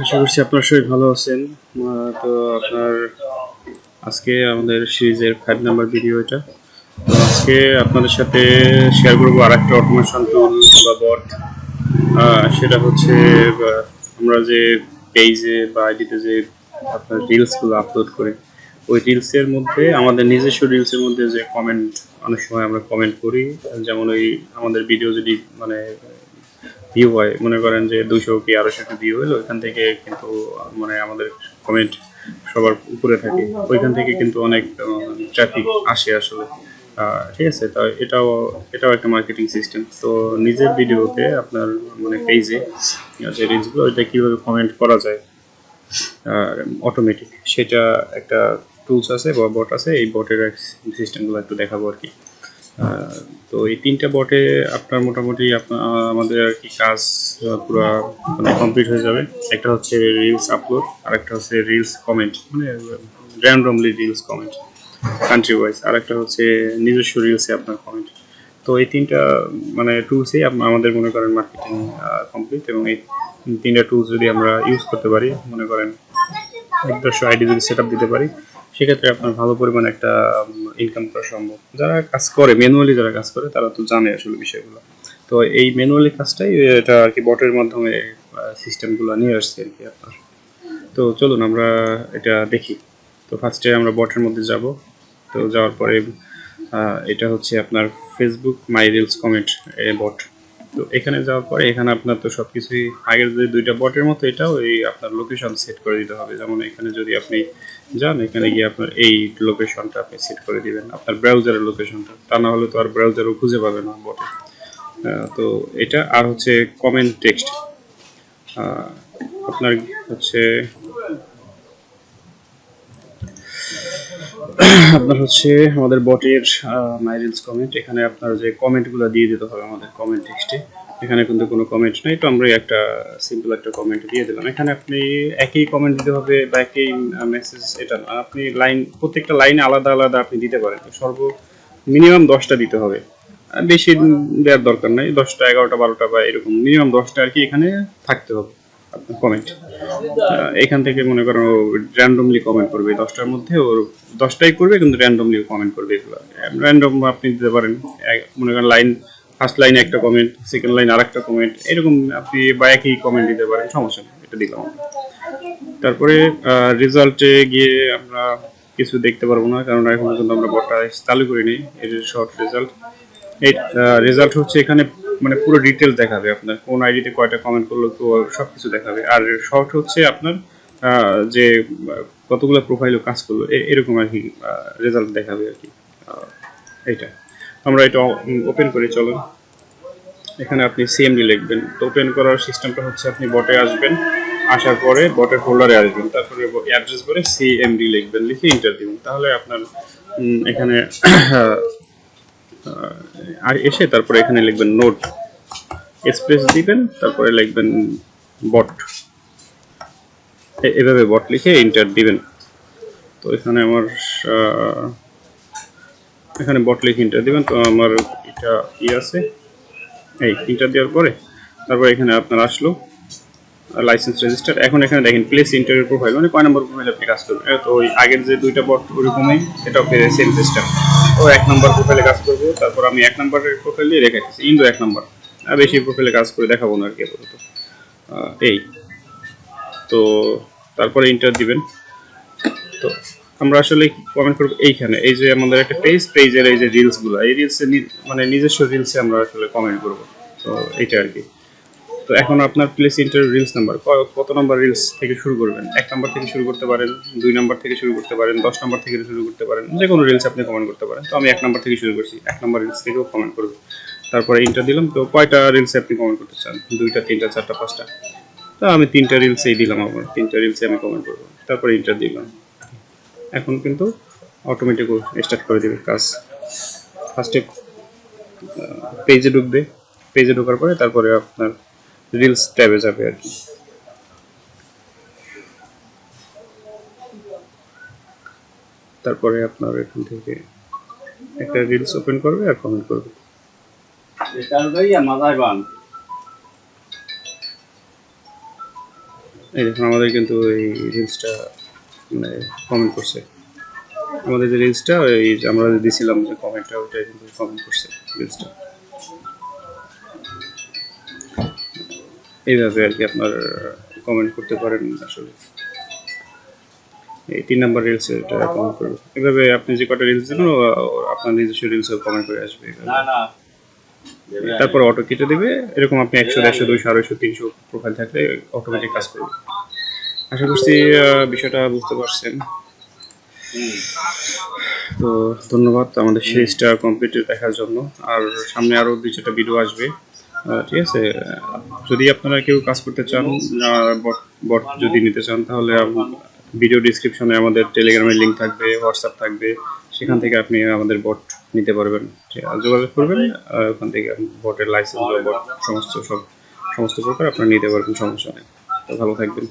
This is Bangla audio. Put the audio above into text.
আশা করছি আপনারা সবাই ভালো আছেন। তো আপনার আজকে আমাদের সিরিজের 5 নাম্বার ভিডিও এটা। তো আজকে আপনাদের সাথে শেয়ার করবো আরেকটা অটোমেশন টুল বা বট। সেটা হচ্ছে আমরা যে পেজে বা আইডিতে যে আপনার রিলসগুলো আপলোড করি, ওই রিলসের মধ্যে আমাদের নিজস্ব রিলসের মধ্যে যে কমেন্ট, অনেক সময় আমরা কমেন্ট করি। যেমন ওই আমাদের ভিডিও যদি মানে ভিউ হয়, মনে করেন যে 200 কি 250 ভিউ হলো, ওইখান থেকে কিন্তু মানে আমাদের কমেন্ট সবার উপরে থাকে, ওইখান থেকে কিন্তু অনেক ট্রাফিক আসে আসলে। ঠিক আছে, তো এটাও একটা মার্কেটিং সিস্টেম। তো নিজের ভিডিওতে আপনার মানে পেজে যে রিলসগুলো, ওইটা কীভাবে কমেন্ট করা যায় অটোমেটিক, সেটা একটা টুলস আছে বা বট আছে। এই বটের সিস্টেমগুলো একটু দেখাবো আর কি। তো এই 3টা বটে আপনার মোটামুটি আমাদের আর কি কাজ পুরো মানে কমপ্লিট হয়ে যাবে। একটা হচ্ছে রিলস আপলোড, আর একটা হচ্ছে রিলস কমেন্ট, মানে randomly reels comment country wise, আর একটা হচ্ছে নিজস্ব রিলসে আপনার কমেন্ট। তো এই 3টা মানে টুলসেই আমাদের মনে করেন মার্কেটিং কমপ্লিট। এবং এই 3টা টুলস যদি আমরা ইউজ করতে পারি, মনে করেন নিজস্ব আইডি যদি সেট আপ দিতে পারি, সেক্ষেত্রে আপনার ভালো পরিমাণে একটা ইনকাম করা সম্ভব। যারা কাজ করে ম্যানুয়ালি, যারা কাজ করে তারা তো জানে আসলে বিষয়গুলো। তো এই ম্যানুয়ালি কাজটাই এটা আর কি বটের মাধ্যমে সিস্টেমগুলো নিয়ে আসছে আর কি আপনার। তো চলুন আমরা এটা দেখি। তো ফার্স্টে আমরা বটের মধ্যে যাব। তো যাওয়ার পরে এটা হচ্ছে আপনার ফেসবুক মাই রিলস কমেন্ট বট। তো এখানে যাওয়ার পরে এখানে আপনার তো সব কিছুই আগের যে 2টা বটের মতো এটাও এই আপনার লোকেশন সেট করে দিতে হবে। যেমন এখানে যদি আপনি যান, এখানে গিয়ে আপনার এই লোকেশনটা আপনি সেট করে দিবেন, আপনার ব্রাউজারের লোকেশনটা। তা না হলে তো আর ব্রাউজারও খুঁজে পাবে না বটে। তো এটা আর হচ্ছে কমেন্ট টেক্সট আপনার হচ্ছে আপনার হচ্ছে আমাদের বটের মাই রিলস কমেন্ট, এখানে আপনার যে কমেন্টগুলো দিয়ে দিতে হবে আমাদের কমেন্ট টেক্সটে। এখানে কিন্তু কোনো কমেন্ট নাই, তো আমরা একটা সিম্পল একটা কমেন্ট দিয়ে দিলাম। এখানে আপনি একই কমেন্ট দিতে হবে বা একই মেসেজ, এটা না, আপনি লাইন প্রত্যেকটা লাইনে আলাদা আলাদা আপনি দিতে পারেন। সর্ব মিনিমাম 10টা দিতে হবে, বেশি দেওয়ার দরকার নাই। 10টা 11টা 12টা বা এরকম মিনিমাম 10টা আর কি এখানে থাকতে হবে আপনার কমেন্ট। এখান থেকে মনে করেন ও র্যান্ডমলি কমেন্ট করবে 10টার মধ্যে, ওর 10টাই করবে কিন্তু র্যান্ডমলি কমেন্ট করবে। এগুলো র্যান্ডম আপনি দিতে পারেন। মনে করেন লাইন ফার্স্ট লাইনে একটা কমেন্ট, সেকেন্ড লাইন আর একটা কমেন্ট, এরকম আপনি বা একই কমেন্ট দিতে পারেন, সমস্যা নেই। এটা দিলাম। তারপরে রেজাল্টে গিয়ে আমরা কিছু দেখতে পারবো না, কারণ এখন পর্যন্ত আমরা বটটা চালু করিনি। এর শর্ট রেজাল্ট, এই রেজাল্ট হচ্ছে এখানে মানে পুরো ডিটেলস দেখাবে, আপনার কোন আইডিতে কয়টা কমেন্ট করলো তো সব কিছু দেখাবে। আর শর্ট হচ্ছে আপনার যে কতগুলো প্রোফাইলও কাজ করলো, এরকম আর কি রেজাল্ট দেখাবে আর কি। এইটা আমরা এটা ওপেন করি, চলুন। এখানে আপনি সিএমডি লিখবেন। তো ওপেন করার সিস্টেমটা হচ্ছে আপনি বটে আসবেন, আসার পরে বটের ফোল্ডারে আসবেন, তারপরে অ্যাড্রেস করে সিএমডি লিখবেন, লিখে ইন্টার দিবেন। তাহলে আপনার এখানে আর এসে তারপরে এখানে লিখবেন নোট স্পেস দিবেন, তারপরে লিখবেন বট, এভাবে বট লিখে ইন্টার দিবেন। তো এখানে আমার এখানে বট লিখে ইন্টার দিবেন। তো আমার এটা আছে, এই ইন্টার দেওয়ার পরে তারপর এখানে আপনার আসলো লাইসেন্স রেজিস্টার। এখন এখানে দেখেন প্লেস ইন্টারভিউ প্রোফাইল, মানে কয় নম্বর প্রোফাইল আপনি কাজ করবেন। তো ওই আগের যে 2টা বট ওরকমই, এটাও সেম সিস্টেম। ও 1 নম্বর প্রোফাইলে কাজ করবো, তারপর আমি 1 নম্বরের প্রোফাইল দিয়ে রেখেছি, ইন্দো 1 নম্বর। আর বেশি প্রোফাইলে কাজ করে দেখাবো না আর কি আপাতত। এই তো তারপরে ইন্টার দিবেন। তো আমরা আসলে কমেন্ট করবো এইখানে, এই যে আমাদের একটা পেজের এই যে রিলসগুলো, এই রিলসে মানে নিজস্ব রিলসে আমরা আসলে কমেন্ট করবো। তো এইটা আর কি। তো এখন আপনার প্লেস ইন্টার রিলস নাম্বার, কত নম্বর রিলস থেকে শুরু করবেন। 1 নম্বর থেকে শুরু করতে পারেন, 2 নম্বর থেকে শুরু করতে পারেন, 10 নম্বর থেকে শুরু করতে পারেন, যে কোনো রিলস আপনি কমেন্ট করতে পারেন। তো আমি 1 নম্বর থেকে শুরু করছি, 1 নম্বর রিলস থেকেও কমেন্ট করবো। তারপরে ইন্টার দিলাম। তো কয়টা রিলসে আপনি কমেন্ট করতে চান, 2টা 3টা 4টা 5টা। তো আমি 3টা রিলসেই দিলাম, আমার 3টা রিলসে আমি কমেন্ট করবো, তারপরে ইন্টার দিলাম। এখন কিন্তু অটোমেটিক স্টার্ট করে দেবে কাজ। ফার্স্টে পেজে ঢুকবে, পেজে ঢোকার পরে তারপরে আপনার রিলস ট্যাবে যাবে আর কি। তারপরে আপনার এখান থেকে একটা রিলস ওপেন করবে আর কমেন্ট করবে। এই দেখুন আমাদের কিন্তু এই রিলসটা মানে কমেন্ট করছে, আমাদের যে রিলসটা এই যে আমরা যে দিছিলাম যে কমেন্টটা, ওইটা কিন্তু কমেন্ট করছে রিলসটা। এইভাবে আর কি আপনার কমেন্ট করতে পারেন আসলে। এই 3 নাম্বার রিলসে এটা কমেন্ট করবে। এভাবে আপনি যে কটা রিলস দেবেন আপনার নিজস্ব রিলসে কমেন্ট করে আসবে এভাবে। তারপর অটো কেটে দেবে। এরকম আপনি 100, 150, 200, 250, 300 প্রোফাইল থাকলে অটোমেটিক কাজ করবে। আশা করছি বিষয়টা বুঝতে পারছেন। তো ধন্যবাদ আমাদের সিরিজটা কমপ্লিট দেখার জন্য। আর সামনে আরও 2-4টা ভিডিও আসবে, ঠিক আছে। যদি আপনারা কেউ কাজ করতে চান, বট বট যদি নিতে চান, তাহলে ভিডিও ডিসক্রিপশনে আমাদের টেলিগ্রামের লিঙ্ক থাকবে, হোয়াটসঅ্যাপ থাকবে, সেখান থেকে আপনি আমাদের বট নিতে পারবেন। ঠিক আছে, যোগাযোগ করবেন, ওখান থেকে বটের লাইসেন্স বা বট সমস্ত প্রকার আপনারা নিতে পারবেন, সমস্যা নেই। তো ভালো থাকবেন।